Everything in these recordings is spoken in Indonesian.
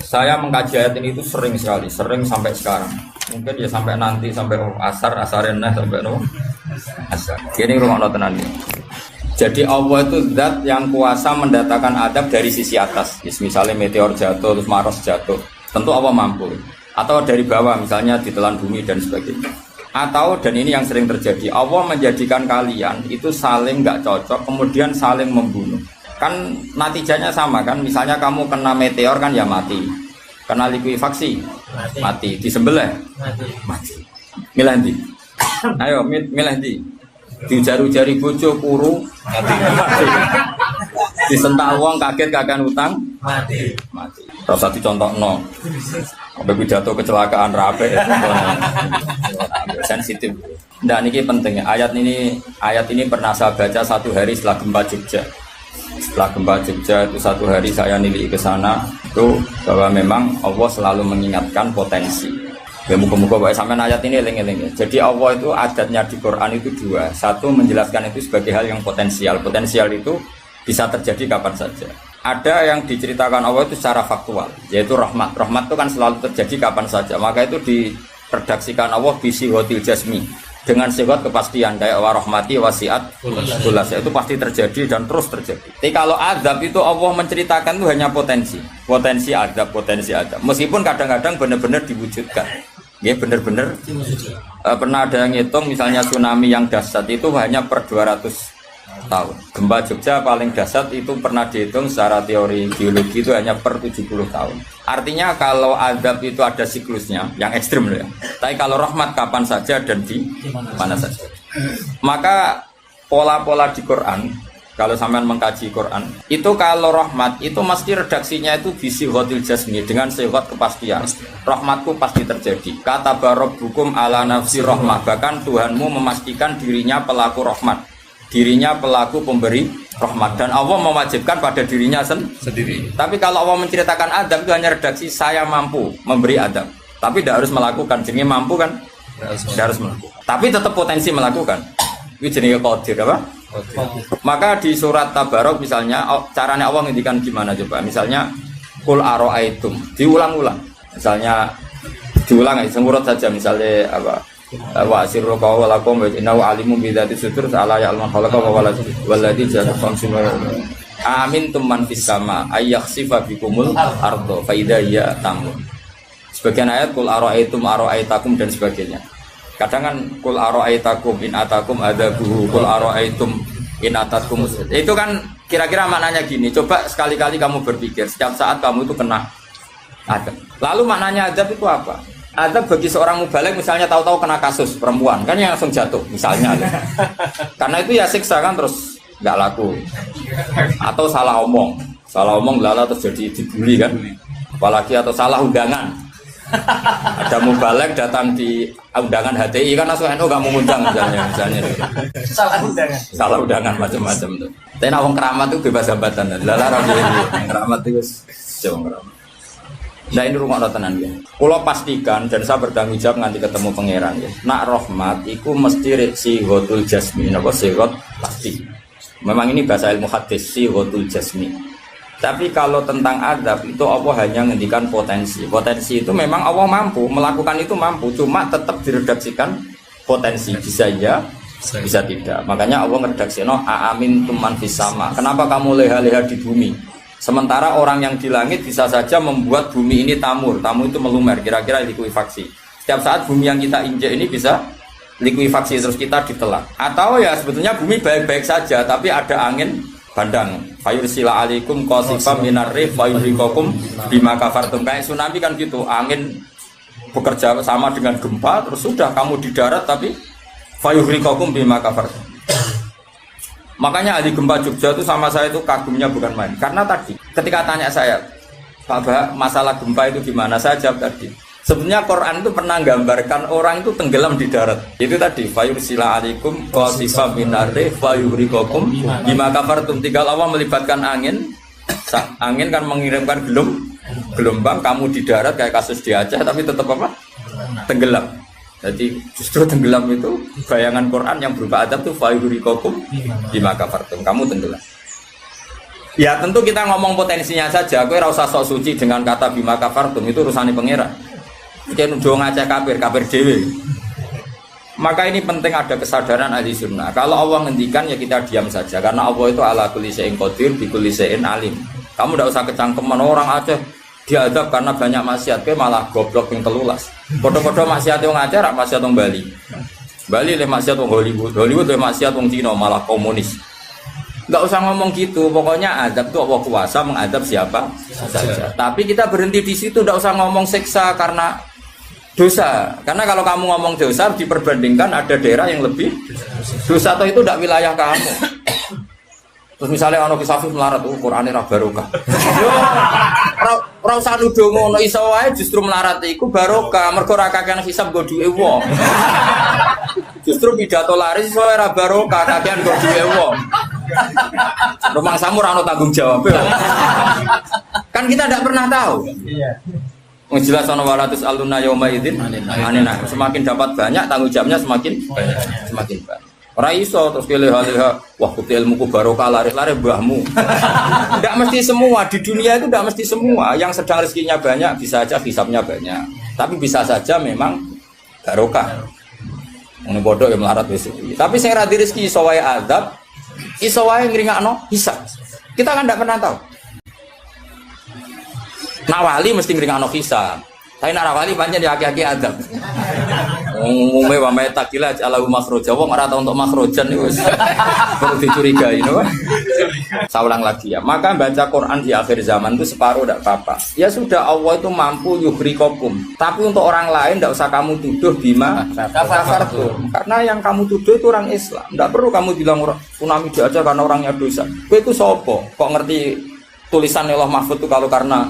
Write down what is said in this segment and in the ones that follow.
Saya mengkaji ayat ini itu sering sekali, sering sampai sekarang. Mungkin ya sampai nanti, sampai asarenah, sampai asar. Ini rumah tenan ini. Jadi Allah itu zat yang kuasa mendatangkan adab dari sisi atas. Misalnya meteor jatuh, terus Mars jatuh. Tentu Allah mampu. Atau dari bawah, misalnya ditelan bumi dan sebagainya. Atau, dan ini yang sering terjadi, Allah menjadikan kalian itu saling nggak cocok, kemudian saling membunuh. Kan natijanya sama kan, misalnya kamu kena meteor kan ya mati, kena likuifaksi mati, disembelih mati. Milih ndi? Ayo milih ndi? Diujar-ujari bojo kuru mati. Disentak wong kaget kakan utang mati. Rasa dicontohno. Sampai pidato kecelakaan rape sensitif. Nah ini penting. Ayat ini pernah saya baca satu hari setelah gempa Jogja. Setelah gempa Jogja itu satu hari saya nilik ke sana itu bahwa memang Allah selalu mengingatkan potensi. Ya muka-muka sampai ayat ini eling-eling. Jadi Allah itu adatnya di Quran itu dua. Satu menjelaskan itu sebagai hal yang potensial. Potensial itu bisa terjadi kapan saja. Ada yang diceritakan Allah itu secara faktual, yaitu rahmat. Rahmat itu kan selalu terjadi kapan saja. Maka itu diredaksikan Allah bisihotil jasmi. Dengan sifat kepastian kayak warahmati wasiat kulas itu pasti terjadi dan terus terjadi. Tapi kalau azab itu Allah menceritakan itu hanya potensi azab. Meskipun kadang-kadang benar-benar diwujudkan. Ya benar-benar pernah ada yang ngitung misalnya tsunami yang dahsyat itu hanya per 200 tahun. Gempa Jogja paling dahsyat itu pernah dihitung secara teori geologi itu hanya per 70 tahun. Artinya kalau azab itu ada siklusnya yang ekstrim loh ya. Tapi kalau rahmat kapan saja dan di mana saja. Maka pola-pola di Quran, kalau sampean mengkaji Quran, itu kalau rahmat itu mesti redaksinya itu bisihotil jasmi dengan sifat kepastian. Rahmatku pasti terjadi. Kata barabbukum ala nafsi rahmah. Bahkan Tuhanmu memastikan dirinya pelaku rahmat. Dirinya pelaku pemberi rahmat dan Allah mewajibkan pada dirinya sendiri. Tapi kalau Allah menceritakan adab itu hanya redaksi saya mampu memberi adab. Tapi tidak harus melakukan. Jadi mampu kan? Tidak harus melakukan. Tapi tetap potensi melakukan. Itu jenis qadir apa? Maka di surat Tabarok misalnya caranya Allah ngendikan gimana coba? Misalnya qul ara'aitum diulang-ulang. Misalnya diulang aja semurut saja misalnya apa? Wa sirru qawlakum wa innahu alimun bi dzati sudur ala ya'lamu khalaqa wa walladzi ja'ala khamsin amin tumman fis sama ayakhsifa bikumul ardo fa idza hiya tamun. Sebagian ayat qul ara'aitakum dan sebagainya. Kadang kan qul ara'aitakum in atakum adabuhu qul ara'aitum in atakum. Itu kan kira-kira maknanya gini, coba sekali-kali kamu berpikir setiap saat kamu itu kena adab. Lalu maknanya adab itu apa? Adab bagi seorang mubaligh misalnya tahu-tahu kena kasus perempuan kan yang langsung jatuh misalnya karena itu ya siksa kan terus nggak laku atau salah omong lala terus jadi dibully kan apalagi atau salah undangan ada mubaligh datang di undangan HTI kan langsung NU nggak mau undang misalnya salah undangan macam-macam tuh tapi wong keramat itu bebas hambatan lala rapi keramat itu jauh keramat. Nah ini rumah tenan ya. Kalau pastikan dan saya bertanggung jawab nanti ketemu pangeran ya. Nak rahmat itu mesti sihotul jasmi, apa sihot pasti. Memang ini bahasa ilmu hadis sihotul jasmi. Tapi kalau tentang adab itu Allah hanya ngendikan potensi. Potensi itu memang Allah mampu melakukan itu mampu, cuma tetap diredaksikan potensi bisa ya, bisa tidak. Makanya Allah ngeredaksino aamin tuman fis sama. Kenapa kamu leha-leha di bumi? Sementara orang yang di langit bisa saja membuat bumi ini tamur itu melumer, kira-kira likuifaksi. Setiap saat bumi yang kita injek ini bisa likuifaksi terus kita ditelan. Atau ya sebetulnya bumi baik-baik saja, tapi ada angin bandang. Fayursila alaikum qasifam minar rih fayurikokum bima kafartum. Kayak tsunami kan gitu, angin bekerja sama dengan gempa, terus sudah kamu di darat tapi fayurikokum bima kafartum. Makanya ahli gempa Jogja itu sama saya itu kagumnya bukan main. Karena tadi ketika tanya saya, Pak Bah, masalah gempa itu gimana? Saya jawab tadi. Sebenarnya Quran itu pernah gambarkan orang itu tenggelam di darat. Itu tadi fayursila alaikum qasifam minarri fayurikokum bima kafartum. Tinggal Allah melibatkan angin. Angin kan mengirimkan gelombang kamu di darat kayak kasus di Aceh tapi tetap apa? Tenggelam. Jadi justru tenggelam itu bayangan Quran yang berupa adab itu fayurikokum bima kafartum, kamu tenggelam. Ya tentu kita ngomong potensinya saja. Kowe ora usah sok suci dengan kata bima kafartum, itu urusannya pangeran. Iki nuduh ngajak kafir dhewe. Maka ini penting ada kesadaran ahli sunnah. Kalau Allah ngendikan ya kita diam saja karena Allah itu ala kulli syai'in qadir bi kulli syai'in alim. Kamu tidak usah kecangkeman orang Aceh diadab karena banyak maksiat, kowe malah goblok yang telulas. Padha-padha maksiat wong Aceh rak maksiat wong Bali. Bali le maksiat wong Hollywood, Hollywood le maksiat wong Cina malah komunis. Enggak usah ngomong gitu, pokoknya azab itu Allah kuasa mengadab siapa saja. Tapi kita berhenti di situ, enggak usah ngomong siksa karena dosa. Karena kalau kamu ngomong dosa diperbandingkan ada daerah yang lebih dosa atau itu tidak wilayah kamu. Terus misalnya ono kisah melarat, Qur'ane ra barokah. Yo ora usah nuduh ngono, iso wae justru melarat iku barokah, mergo ra kakean hisab nggo duwe wong. Justru pidato laris iso ora barokah, kakean nggo duwe wong. Rumah samu ora ono tanggung jawab. Kan kita tidak pernah tahu. Iya. Jelas ono walatus aluna yauma idzin anina. Semakin dapat banyak tanggung jawabnya semakin banyak. Ora iso terus keleha-leha wah kuti ilmuku barokah laris-laris mbahmu. Enggak mesti semua di dunia itu enggak mesti semua yang sedang rezekinya banyak bisa aja hisabnya banyak. Tapi bisa saja memang barokah. Ngono bodoh ya melarat wis. Tapi sing ra di rezeki iso wae azab, iso wae ngringakno hisab. Kita kan enggak pernah tahu. Nawali mesti ngringakno hisab. Tapi nak wali pancen ya aki-aki azab. Umume wa may takila ala makhraja wong ora tau untuk makhrajan niku wis perlu dicurigai no. Saya ulang lagi ya. Maka baca Quran di akhir zaman itu separuh tidak apa-apa. Ya sudah Allah itu mampu yuhrikokum. Tapi untuk orang lain tidak usah kamu tuduh bima kafartum. Karena yang kamu tuduh itu orang Islam. Tidak perlu kamu bilang tsunami aja karena orangnya dosa. Kowe itu sopo? Kok ngerti tulisan Allah Mahfud itu kalau karena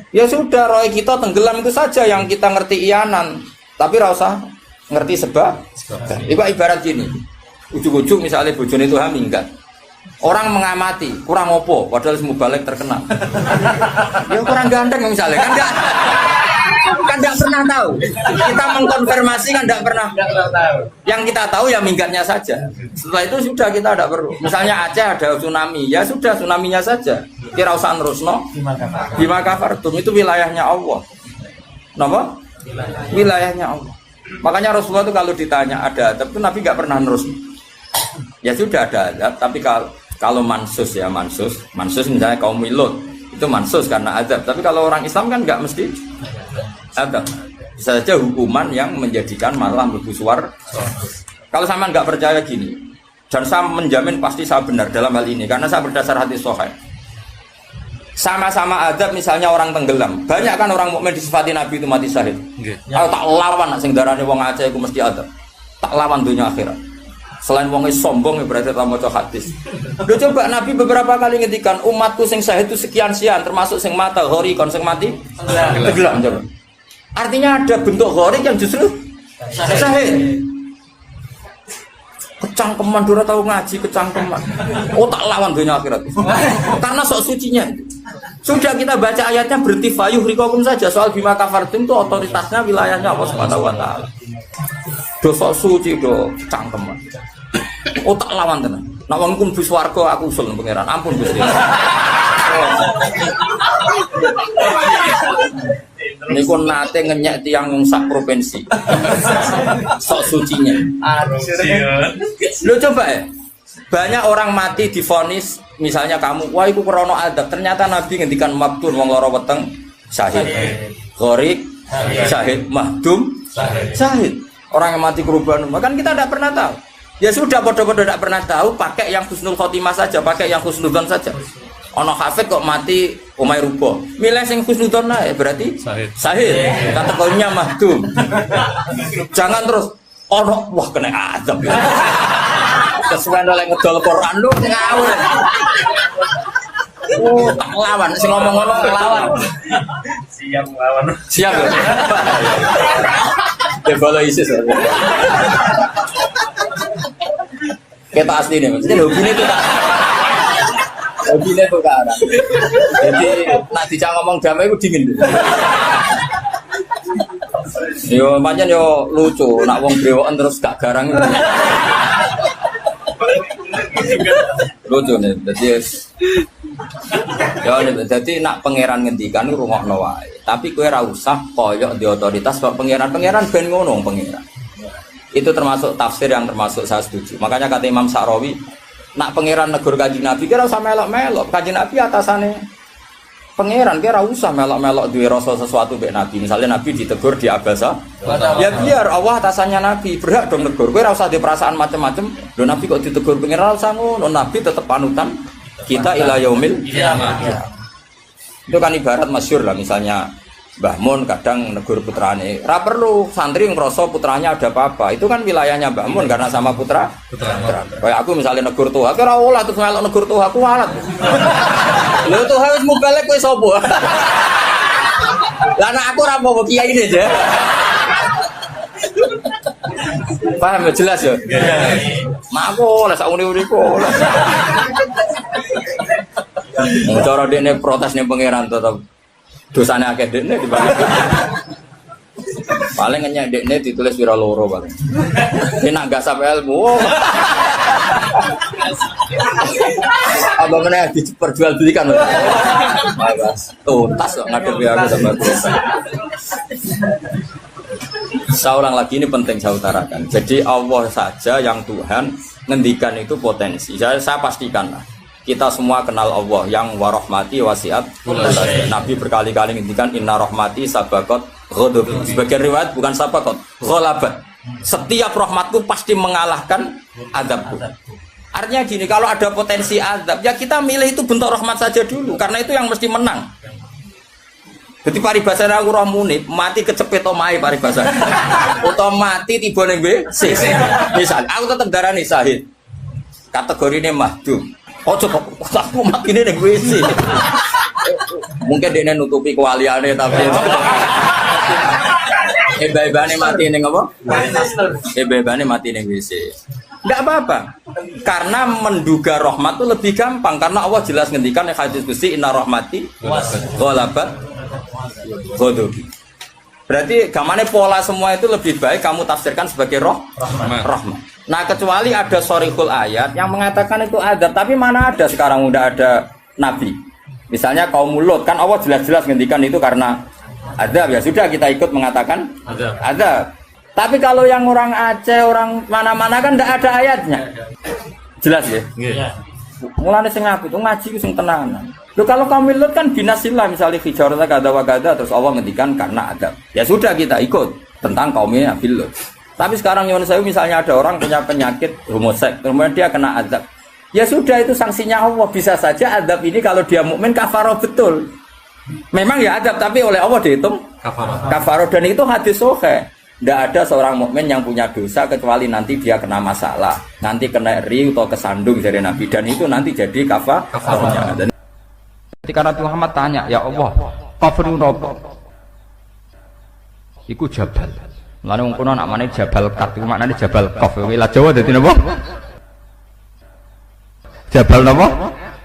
ya sudah roy kita tenggelam itu saja yang kita ngerti iyanan. Tapi rasa ngerti sebab. Ibarat gini, ujuk-ujuk misalnya bojone itu minggat. Orang mengamati, kurang opo, padahal semua balik terkenal. Ya kurang ganteng misalnya, kan enggak pernah tahu. Kita mengkonfirmasi kan enggak pernah tahu. Yang kita tahu ya minggatnya saja. Setelah itu sudah kita enggak perlu. Misalnya Aceh ada tsunami, ya sudah tsunaminya saja. Kira usah nerusno. Bima kafartum itu wilayahnya Allah. Napa? Wilayahnya Allah. Makanya Rasulullah itu kalau ditanya ada adab itu Nabi nggak pernah nerus. Ya sudah ada adab, tapi kalau mansus ya mansus misalnya kaum Lut itu mansus karena adab. Tapi kalau orang Islam kan nggak mesti adab. Bisa saja hukuman yang menjadikan malah mlebu swarga. Kalau sama nggak percaya gini, dan saya menjamin pasti saya benar dalam hal ini karena saya berdasar hadis sahih. Sama-sama adab misalnya orang tenggelam. Banyak kan orang mukmin disifati Nabi itu mati syahid. Kalau tak lawan nak sing darane wong Aceh iku mesti adab. Tak lawan dunia akhirat. Selain wong sombong berarti tak maca hadis. Lho coba Nabi beberapa kali ngendikan umatku sing syahid itu sekian-sekian termasuk sing mata ghori kon sing mati tenggelam coba. Artinya ada bentuk ghori yang justru syahid. Kecangkeman dora tahu ngaji kecangkeman. Oh tak lawan dunia akhirat. Karena sok sucinya. Sudah kita baca ayatnya berarti fayuh rikokum saja soal bima kafartum itu otoritasnya wilayahnya Allah Subhanahu wa taala. Do sok suci do cangkeman. Oh tak lawan tenan. Nek wong ku mlebu swarga aku usul pangeran. Ampun Gusti. Niku nate ngenyek tiang sak provinsi. Sok sucinya. Lo coba ya. Banyak orang mati divonis misalnya kamu, wah iku krono adab. Ternyata Nabi ngendikan maktun wong lara weteng syahid. Gharik syahid, mahdum syahid. Orang yang mati korban, kan kita tidak pernah tahu. Ya sudah bodoh-bodoh tidak pernah tahu, pakai yang husnul khotimah saja, pakai yang husnudzon saja. Ono hafid kok mati umay rubo. Milih sing husnudzon ae berarti syahid. Kategorinya mahdum. Jangan terus ono wah kena adab. Kesuwen oleh ngedol Quran lu ngawur. Oh, tak lawan sing ngomong-ngomong lawan. Siap lawan. Siap ya. Debolo ISIS. Kita asli nih, maksudnya hobi ini tuh tak. Hobi ini tuh kan. Jadi nak dicak ngomong damai itu dingin. Yo pancen yo lucu, nak wong brewoken terus gak garang. Lucu nih, jadi Ya dadi nak pangeran ngendikan rungokno wae. Tapi kowe ora usah koyok di otoritas kok pangeran ben ngono pangeran. Itu termasuk tafsir yang termasuk saya setuju. Makanya kata Imam Sa'rawi, nak pangeran negur Kanjeng Nabi kira usah melok-melok. Kanjeng Nabi atasane pangeran kira usah melok-melok duwe rasa sesuatu mbek Nabi. Misalnya Nabi ditegur di Abasa, ya biar Allah atasannya Nabi, berhak dong negur. Kowe ora usah di perasaan macam-macam. Lho Nabi kok ditegur pangeran ora usah ngono. Nabi tetep panutan kita ila yaumil kiamah. Itu kan ibarat masyhur lah, misalnya Mbah Mun kadang negur putrane. Ora perlu santri ngrasa putranya ada apa-apa. Itu kan wilayahnya Mbah Mun karena sama putra. Kayak aku misalnya negur tuh, aku ora olah terus melok negur tuh aku walat. Lho tuh wis mubalek kowe sapa? Lah nek aku ora mau kiai ini aja. Paham jelas ya? Mak aku oleh sak uni-uniku. Cara dekne protes ning pangeran tetep dosane akeh dekne dibanding. Paling ngenyek dekne ditulis pira loro paling. Ini nak gak sampai ilmu. Apa meneh diperjualbelikan. Mas, tuntas kok ngadepi aku sama dosa. Saya ulang lagi, ini penting saya utarakan. Jadi Allah saja yang Tuhan ngendikan itu potensi. Saya pastikan lah. Kita semua kenal Allah yang warahmati wasiat. Nabi berkali-kali ngendikan inna rahmati sabaqat ghadab. Sebagian riwayat bukan sabaqat, ghalabat. Setiap rahmatku pasti mengalahkan azabku. Artinya gini, kalau ada potensi azab, ya kita milih itu bentuk rahmat saja dulu, karena itu yang mesti menang. Jadi paribasane aku roh munib, mati kecepet omahe paribasane. Utawa mati tiba ning WC. Misal aku tetep darani syahid. Kategorine mahdum. Ojo kok aku makine ning WC. Mungkin dia nutupi kewaliane tapi hebane mati ning apa? Hebane mati ning WC. Enggak apa-apa. Karena menduga rahmat itu lebih gampang karena Allah jelas ngendikan ning hadis Qudsi inna rahmati ghalabat ghadabi. Berarti gamane pola semua itu lebih baik kamu tafsirkan sebagai rahmat. Nah, kecuali ada sorihul ayat yang mengatakan itu adab, tapi mana ada sekarang udah ada nabi. Misalnya kaum Lut kan Allah jelas-jelas ngendikan itu karena adab, ya sudah kita ikut mengatakan adab. Tapi kalau yang orang Aceh, orang mana-mana kan tidak ada ayatnya. Jelas ya? Iya. Mulane sing aku itu ngaji sing tenanan. Loh kalau kaum Lut kan binasillah misalnya hijarata kada wa kada terus Allah ngendikan karena adab. Ya sudah kita ikut tentang kaumnya Nabi Lut. Tapi sekarang yang saya misalnya ada orang punya penyakit homoseks, kemudian dia kena azab. Ya sudah itu sanksinya Allah. Bisa saja azab ini kalau dia mukmin kafaroh betul. Memang ya azab tapi oleh Allah dihitung kafaroh dan itu hadis sahih. Tidak ada seorang mukmin yang punya dosa kecuali nanti dia kena masalah, nanti kena riu atau kesandung dari Nabi dan itu nanti jadi kafarohnya. Dan ketika Nabi Muhammad tanya, ya Allah, kafirun apa? Iku jabal. Lalu mengkono nak mana jabal kat, maknanya jabal kof. Wilayah Jawa jadi apa? Jabal apa?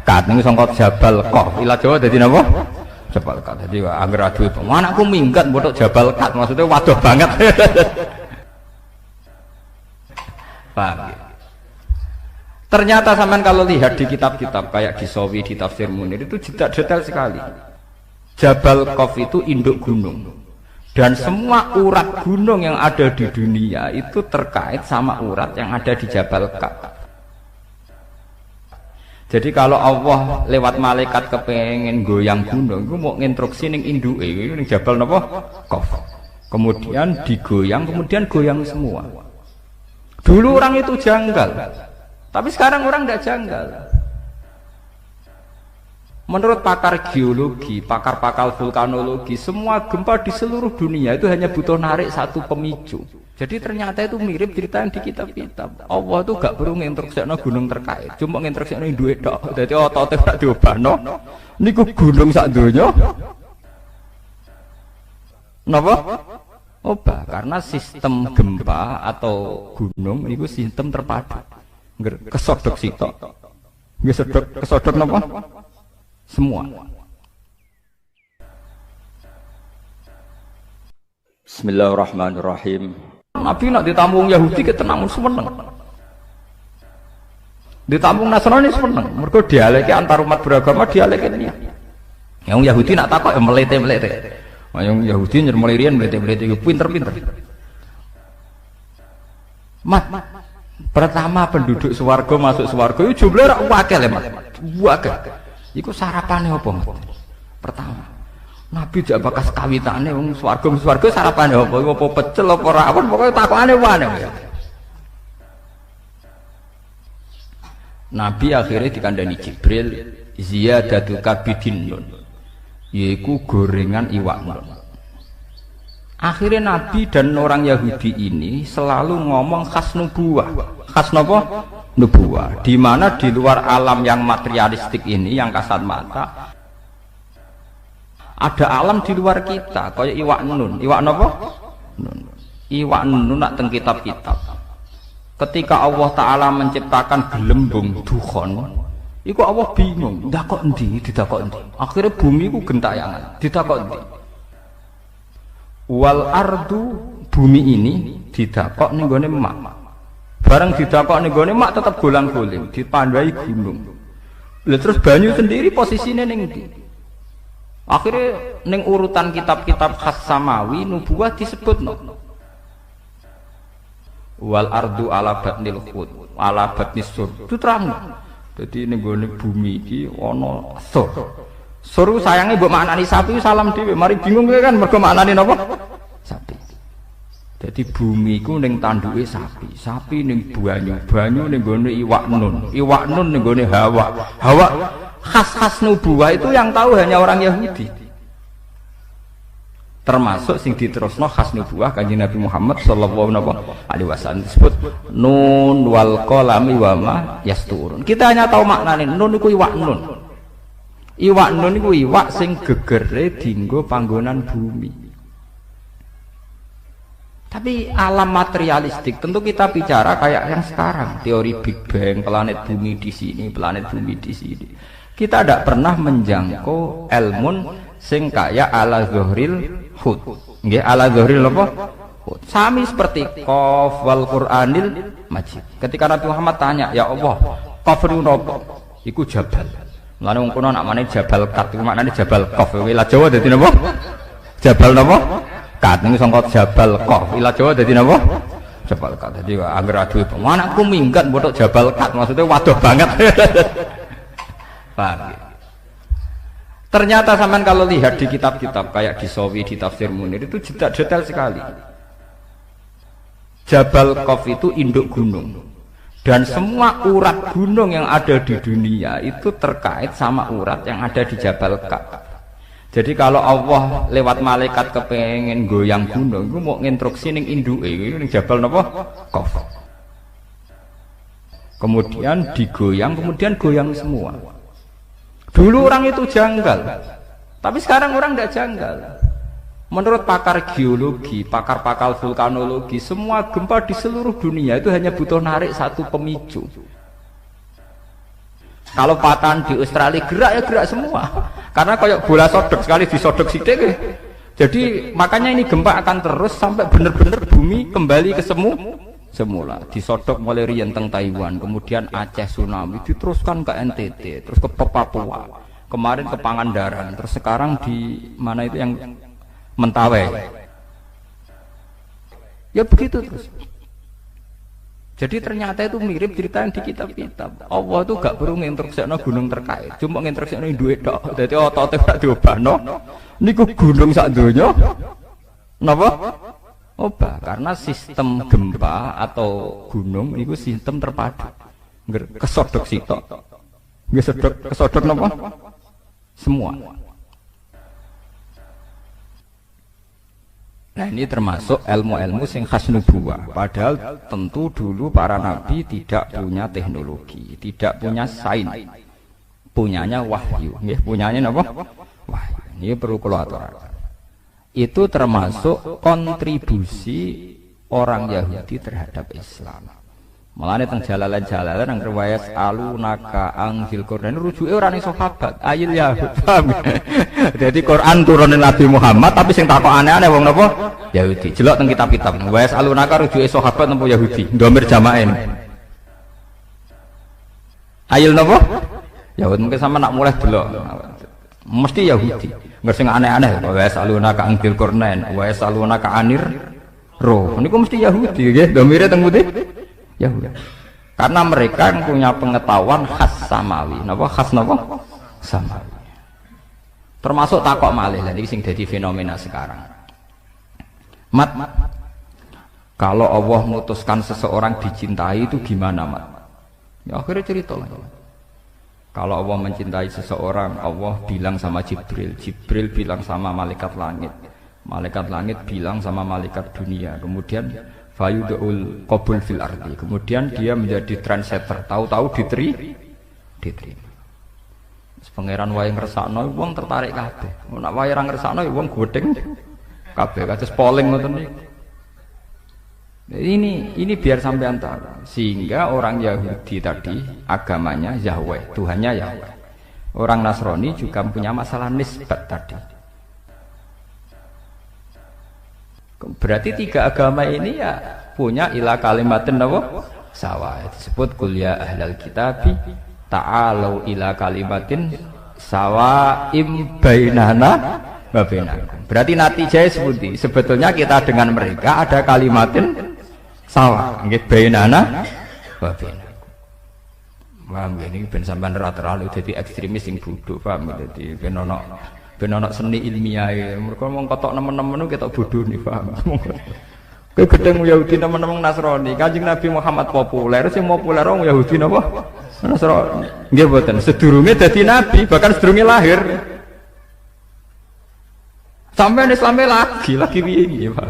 Kat. Ini sangkot jabal kof. Wilayah Jawa jadi apa? Jabal kat. Jadi angger adu itu. Mana aku minggat bodoh jabal kat. Maksudnya waduh banget. Paham ya? Ternyata sampean kalau lihat di kitab-kitab kayak di Sawi, di Tafsir Munir itu detail sekali. Jabal Qaf itu induk gunung. Dan semua urat gunung yang ada di dunia itu terkait sama urat yang ada di Jabal Qaf. Jadi kalau Allah lewat malaikat kepengen goyang gunung, itu mau nginstruksi ning induke ning Jabal napa? Qaf. Kemudian digoyang, kemudian goyang semua. Dulu orang itu janggal. Tapi sekarang orang tidak janggal. Menurut pakar geologi, pakar-pakar vulkanologi, semua gempa di seluruh dunia itu hanya butuh narik satu pemicu. Jadi ternyata itu mirip cerita yang di kitab-kitab. Allah itu gak perlu nginstruksikan gunung terkait, cuma nginstruksikan duit dok. Jadi otot tak diubahno. Niku gunung sak donya. Napa? Obah, karena sistem gempa atau gunung itu sistem terpadu. Kesodok sitok. Kesodok napa? Semua. Bismillahirrahmanirrahim. Nabi nak ditamu Yahudi ketenang seneng. Ditampung Nasrani seneng. Mergo dialeke antar umat beragama dialeke ini. Yang Yahudi nak takok ya melete-melete. Yang Yahudi nyermeli riyen melete-melete pinter-pinter. Mat, pertama penduduk swarga masuk swarga itu jumlahnya wakil ya Mat. Wakil. Iku sarapane apa Mat? Pertama. Nabi jak bakas kawitane wong swarga sarapane apa? Apa pecel apa rawon pokoke takokane wae. Nabi akhirnya dikandani Jibril ziyadatul kabidin nun, yaitu gorengan iwak nun. Akhirnya Nabi dan orang Yahudi ini selalu ngomong khas nubuwah. Khas apa? Nubuwah. Di mana di luar alam yang materialistik ini, yang kasat mata, ada alam di luar kita, kayak iwak nun. Iwak apa? Nun. Iwak nun nak teng kitab-kitab. Ketika Allah Ta'ala menciptakan gelembung dukhon, itu Allah bingung, dakok endi, didakok endi. Akhirnya bumi itu gentayangan, didakok endi. Wal ardu, bumi ini didakok ning gone mak. Bareng didakok ning gone mak tetap golang-goling, dipandai gunung. Lah terus banyu sendiri posisinya ning ndi? Akhirnya ning urutan kitab-kitab khas samawi nubuwah disebutno. Wal ardu ala batnil khut ala batnis sur itu terang. Jadi ini bumi ini ono sur. Sur sayangnya mbok maknani sapi salam dhewe mari bingung kan mergo maknani napa? Sapi. Jadi bumi iku ning tanduke sapi, sapi ning banyu, banyu ning gone iwak nun ning gone hawa. Hawa khas-khas nubuwah itu yang tahu hanya orang Yahudi. Termasuk sing diterusno khas nubuwah Kanjeng Nabi Muhammad sallallahu alaihi wasallam disebut nun wal qalami wa ma yasturun. Kita hanya tahu maknane nun iku iwak nun. Iwak nun iku iwak sing gegere dienggo panggonan bumi. Tapi alam materialistik tentu kita bicara kayak yang sekarang, teori Big Bang, planet bumi di sini, planet bumi di sini. Kita tidak pernah menjangkau ilmun sing kaya ala zuhril hud. Nggih, ala zuhril apa? Hud. Sami seperti qaf wal Qur'anil Majid. Ketika Nabi Muhammad tanya, "Ya Allah, qaf niku napa?" Iku jabal. Mulane wong kono nak mane jabal kat iku maknane jabal qaf. Ila Jawa dadi napa? Jabal napa? Kat niku sangka jabal qaf. Ila Jawa dadi napa? Jabal kat. Dadi anggere aduh, "Anakku minggat botok jabal kat." Maksudnya waduh banget. Paham ya? Ternyata sampean kalau lihat di kitab-kitab kayak di Sawi, di Tafsir Munir itu detail sekali. Jabal Qaf itu induk gunung. Dan semua urat gunung yang ada di dunia itu terkait sama urat yang ada di Jabal Qaf. Jadi kalau Allah lewat malaikat kepengen goyang gunung, itu mau nginstruksi ning induke, ning Jabal napa? Qaf. Kemudian digoyang, kemudian goyang semua. Dulu orang itu janggal, tapi sekarang orang tidak janggal. Menurut pakar geologi, pakar-pakar vulkanologi, semua gempa di seluruh dunia itu hanya butuh narik satu pemicu. Kalau patahan di Australia gerak ya gerak semua, karena kayak bola sodok sekali disodok sidik. Jadi makanya ini gempa akan terus sampai benar-benar bumi kembali ke semula. Disodok mulai riyen teng Taiwan, kemudian Aceh tsunami, diteruskan ke NTT, terus ke Papua, kemarin ke Pangandaran, terus sekarang di mana itu yang Mentawai. Ya begitu terus. Jadi ternyata itu mirip cerita yang di kitab-kitab. Allah itu gak perlu nginstruksikno gunung terkait, cuma nginstruksikno duit tok. Dadi otote gak diobahno. Niku gunung sak donya. Napa? Oba, karena sistem gempa atau gunung itu sistem terpadu. Kesodok sitok. Kesodok napa? Semua. Nah ini termasuk ilmu-ilmu sing khas nubuwah. Padahal tentu dulu para nabi tidak punya teknologi, tidak punya sains. Punyanya wahyu. Nggih, punyanya napa? Wahyu. Ini perlu kula aturaken. Itu termasuk kontribusi orang Yahudi terhadap Islam. Mulane teng jalalan-jalalan nang riwayat alunaka angzil Quran rujuke ora ning sahabat, ayil Yahud. Jadi Quran turunin Nabi Muhammad tapi sing takok aneh-aneh wong napa? Yahudi. Jelok teng kitab-kitab. Riwayat alunaka rujuke sahabat napa Yahudi? Ndomir jamaen. Ayil napa? Yahud mungkin sama nak mulai delok. Mesti Yahudi. Enggak sing aneh-aneh. Wa yasaluna ka angkil kornen, wa yasaluna ka anir roh. Niku mesti Yahudi nggih. Domire teng putih. Yahudi. Karena mereka yang punya pengetahuan khas samawi. Napa khas napa? Samawi. Termasuk takok malih. Lah iki sing dadi fenomena sekarang. Mat, kalau Allah memutuskan seseorang dicintai itu gimana, Mat? Ya akhirnya cerita lah. Kalau Allah mencintai seseorang, Allah bilang sama Jibril, Jibril bilang sama malaikat langit bilang sama malaikat dunia. Kemudian fayudul qabul fil ardi. Kemudian dia menjadi translator. Tahu-tahu diterima. Pangeran wae ngersakno wong tertarik kabeh. Nek wae ora ngersakno ya wong godheng kabeh kados polling ngoten niku. Ini biar sampean tahu. Sehingga orang Yahudi tadi agamanya Yahweh, Tuhannya Yahweh. Orang Nasrani juga punya masalah nisbat tadi. Berarti tiga agama ini ya punya ila kalimatin apa? Sawa. Disebut kul ya ahlal kitabi ta'alu ila kalimatin sawaim bainana wa bainakum. Berarti natijahnya seperti sebetulnya kita dengan mereka ada kalimatin sawa nggih bainana wa bainakum. Paham ini ben sampean ora terlalu dadi ekstremis sing bodho, paham dadi ben ana seni ilmiah. Mergo wong kotok nemen-nemen ketok bodho nih, paham. Kowe gedeng Yahudi nemen-nemen Nasrani. Kanjeng Nabi Muhammad populer, sing populer wong Yahudi napa? Nasrani. Nggih mboten, sedurunge dadi nabi, bahkan sedurunge lahir. Sampai Islamnya lagi piye, Pak.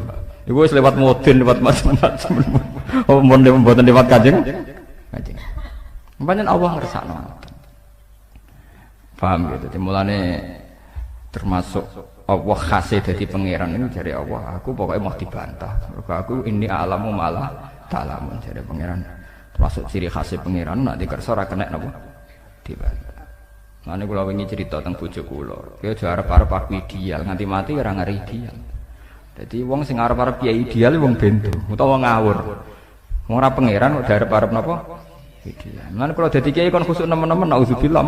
Iku wis lewat modern, lewat macam-macam. Oh, mboten lewat Kanjeng. Pancen Allah ngersakno. Paham gitu. Dimulane termasuk Allah khasih dadi pangeran ini dari Allah. Aku pokoknya mau dibantah. Mergo aku ini alamu malah ta'lamun dari pangeran. Termasuk ciri khasih pangeran nek dikersa ora kena napa dibantah. Mane kula wingi cerita teng bojo kula. Ki aja arep-arep aku ideal, nganti mati ora ngari ideal. Dadi wong sing arep-arep piye ideal wong bento utawa ngawur. Wong ora pangeran kok arep-arep napa? Ideal. Mane kula dadi kiai kon khusuk nemen-nemen auzubillah.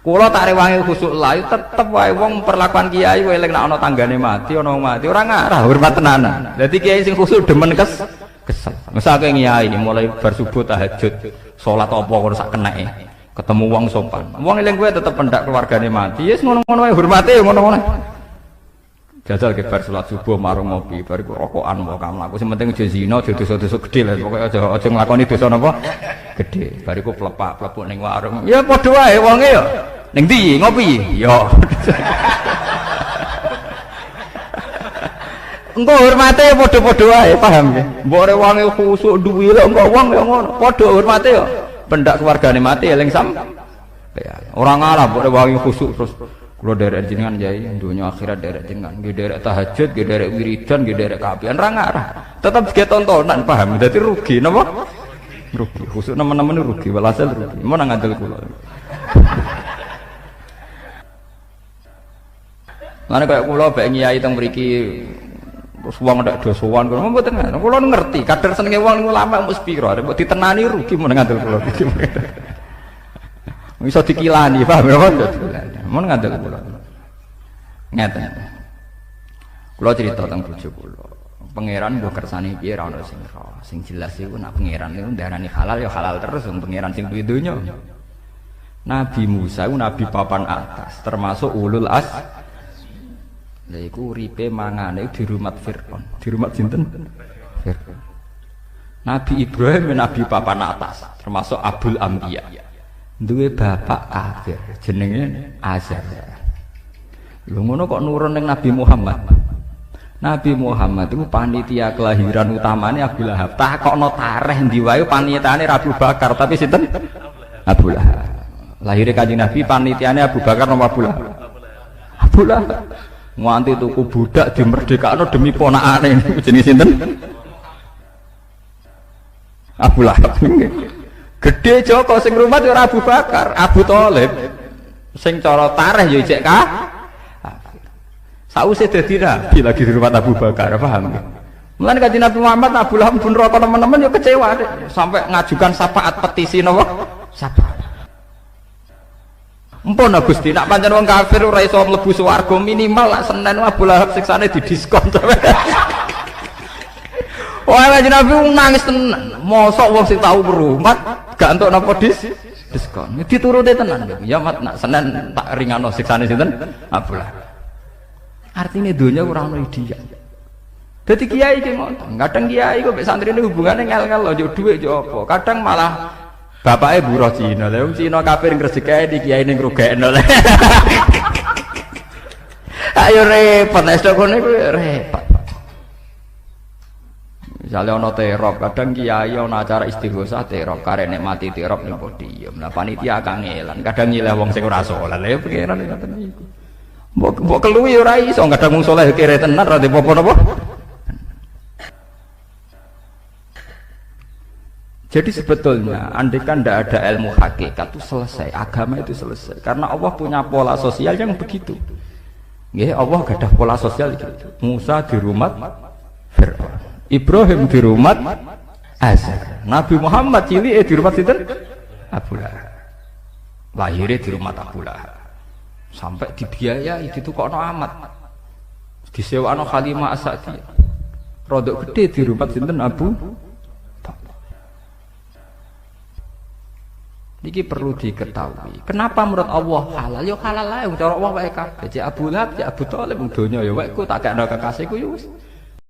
Kula tak rewangi khusuk layu tetep wae wong perlakuan kiai wae eling nek ana tanggane mati, ana wong mati ora ngarah hormat tenanan. Dadi kiai sing khusuk demen kesel. Mesake kiai ini mulai bar subuh tahajud, salat apa kok sak keneke. Ketemu wong sopan. Wong eling kowe tetep pendak keluargane mati. Yes ngono-ngono wae hormate ya ngono-ngono. Jajal ke bar salat subuh marung ngopi, bariku rokokan wae kamu. Aku sing penting aja zina, aja dosa-dosa gedhe lah. Pokoke aja nglakoni dosa napa? Gedhe. Bariku plepak-plepuk ning warung. Ya padha wae wonge ya. Ning ndi ngopi? Ya. Engko hormate ya padha-padha wae, paham ya? Mbok rek wonge khusuk duwi lho engko wong ya ngono. Padha hormate ya. Pendak keluargane mati eling sam. Ora ngalah mbok rek wonge khusuk terus kula derek jenengan yai dunya akhirat derek jenengan nggih derek tahajud nggih derek wiridan nggih derek kapian ra ngarah tetep ge tontonan paham dadi rugi napa rugi khusuk nemen-nemen rugi walhasil rugi mau nang ngandel kula Mane kaya kula bae nyai teng mriki terus wong ndak do sowan kula mboten kula ngerti kadar senenge wong ulama mesti pira arep ditenani rugi mun ngandel kula iki bisa dikilani paham ya mun ngandel kula ngeten kula cerita teng bojo kula pangeran mbok kersane piye ra ono sing jelas iku nek pangeran niku ndarani halal ya halal terus wong pangeran sing duwe donya Nabi Musa iku nabi papan atas termasuk ulul as lha iku uripe mangane di rumah Fir'aun di rumah sinten Fir'aun Nabi Ibrahim nabi papan atas termasuk Abul Anbiya duwe bapak kafir jenenge Azar. Lho ngono kok nurun ning Nabi Muhammad. Nabi Muhammad itu panitia kelahiran utamane Abu Lahab. Takokno tareh ndi wae panitiane Abu Bakar tapi sinten? Abu Lahab. Lahire Kanjeng Nabi panitiane Abu Bakar napa Abu Lahab? Abu Lahab. Nganti tuku budak dimerdekakno demi ponakane jenenge sinten? Abu Lahab. Gede Joko sing rumah ora Abu Bakar, Abu Thalib. Sing cara tareh ya ijek kafir. Sakwise dadi nabi lagi di rumah Abu Bakar, paham? Mulane Kanjeng Nabi Muhammad Abu Lahab pun rokok teman-teman ya kecewa deh. Sampai ngajukan syafaat petisi napa? Syafaat. Mpun Gusti, nak pancen wong kafir ora iso mlebu swarga minimal lak Senin Abu Lahab siksane didiskon. Wah, Kanjeng Nabi nangis tenan. Mosok wong sing tau berumat gak entuk napa diskon. Dituruti tenan. Ya mat nak Senin tak ringano siksane sinten? Abu Lahab. Artinya dunia ora ono ideal. Dadi kiai ki ngoten. Kadang kiai kok mek santrine hubungane ngel-ngel lho, yo dhuwit yo apa. Kadang malah bapake buruh Cina. Lah wong Cina kafir ngresiki di kiai ning ngrugekno. Ayo repot nek ngene ku repot. Misalnya ana terop, kadang kiai ana acara istighosah terop, karek nikmati terop ning podium. Lah panitia kangelan, kadang nyileh wong sing ora saleh. Lah pikiran ngoten niku. Mbok keluwi ora iso, kadang wong saleh kere tenan ra apa napa. Jadi sebetulnya, andaikan tidak ada ilmu hakikat itu selesai, agama itu selesai. Karena Allah punya pola sosial yang begitu. Ya, Allah gak ada pola sosial gitu. Musa di rumah Fir'aun, Ibrahim di rumah Azar, Nabi Muhammad cilik di rumah sinten? Abu Lahab. Lahirnya di rumah Abu Lahab. Sampai dibiayai ditukokno amat. Disewano Halimah As-Sa'diyah. Rodok gede di rumah sinten Abu. Niki perlu diketahui. Kenapa menurut Allah halal? Yo halal lah. Cara Allah wae kabeh. Cek Abu Lahab, cek Abu Thalib donya ya wae ku tak kena kekasihku yo wis.